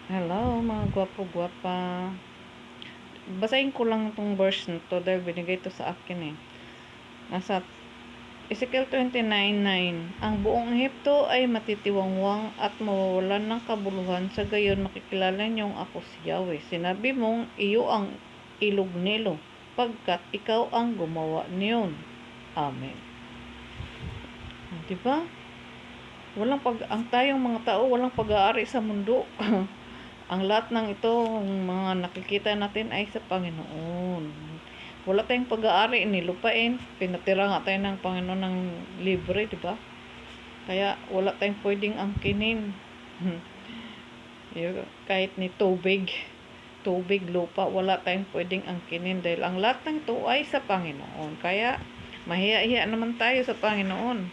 Hello, mga gwapo-gwapa. Basahin ko lang itong verse na to dahil binigay to sa akin eh. Nasa Ezekiel 29:9. Ang buong Ehipto ay matitiwangwang at mawawalan ng kabuluhan, sa gayon makikilala niyong ako si Yahweh. Sinabi mong iyo ang ilog Nilo, pagkat ikaw ang gumawa niyon. Amen. Diba? Ang tayong mga tao, walang pag-aari sa mundo. Ang lahat ng ito, mga nakikita natin ay sa Panginoon. Wala tayong pag-aari ni lupain. Pinatira nga tayo ng Panginoon ng libre, di ba? Kaya wala tayong pwedeng angkinin. Kahit ni tubig, lupa, wala tayong pwedeng angkinin dahil ang lahat ng ito ay sa Panginoon. Kaya mahiya-hiya naman tayo sa Panginoon.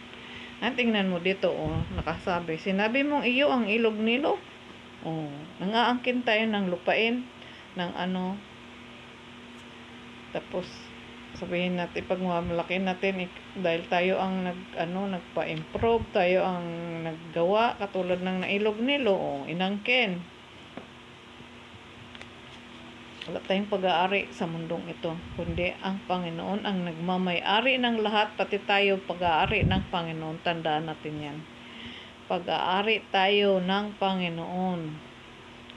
Tingnan mo dito, nakasabi. Sinabi mong iyo ang ilog Nilo. Nangaangkin tayo ng lupain, ng tapos sabihin natin, pag malaki natin, dahil tayo ang nagpa-improve, tayo ang naggawa, katulad ng nailog Nilo, inangkin. Wala tayong pag-aari sa mundong ito, kundi ang Panginoon ang nagmamay-ari ng lahat, pati tayo pag-aari ng Panginoon. Tandaan natin yan. Pag-aari tayo ng Panginoon.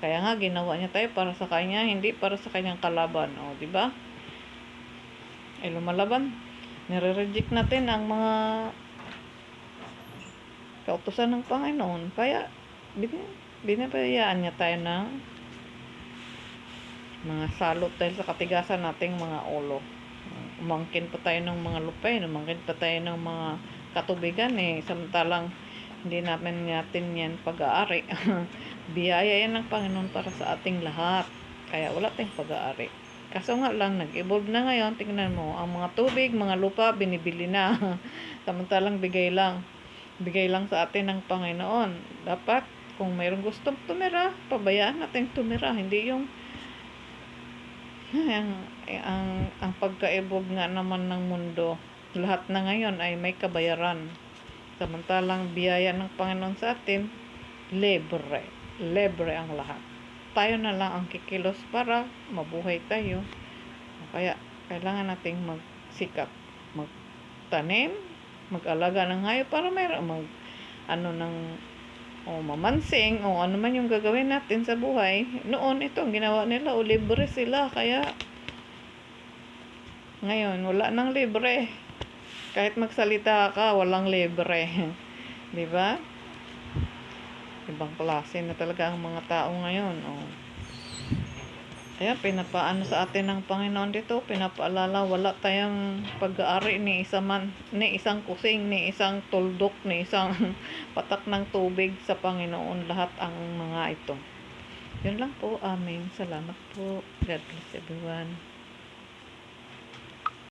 Kaya nga ginawa niya tayo para sa kanya, hindi para sa kanyang kalaban. Di ba? Ay lumalaban. Nire-reject natin ang mga kautusan ng Panginoon. Kaya binabayaan niya tayo ng mga salot dahil sa katigasan nating mga ulo. Umangkin pa tayo ng mga lupain, umangkin pa tayo ng mga katubigan samantalang hindi natin yan pag-aari. Biyaya yan ng Panginoon para sa ating lahat. Kaya wala tayong pag-aari. Kaso nga lang, nag-evolve na ngayon. Tingnan mo, ang mga tubig, mga lupa, binibili na. Samantalang bigay lang. Bigay lang sa atin ng Panginoon. Dapat, kung mayroong gustong tumira, pabayaan natin tumira. Hindi yung ang pagka-evolve nga naman ng mundo. Lahat na ngayon ay may kabayaran. Samantalang biyaya ng Panginoon sa atin, libre. Libre ang lahat. Tayo na lang ang kikilos para mabuhay tayo. Kaya kailangan nating magsikap, magtanim, mag-alaga ng hayop para mayroon mamansing o ano man yung gagawin natin sa buhay. Noon ito ang ginawa nila, libre sila. Kaya ngayon wala nang libre. Kahit magsalita ka, walang libre. Di ba? Ibang klase na talaga ang mga tao ngayon. Kaya pinapaano sa atin ng Panginoon dito, pinapaalala, wala tayong pag-aari ni isang kusing, ni isang tuldok, ni isang patak ng tubig sa Panginoon. Lahat ang mga ito. Yun lang po. Amen. Salamat po. God bless everyone.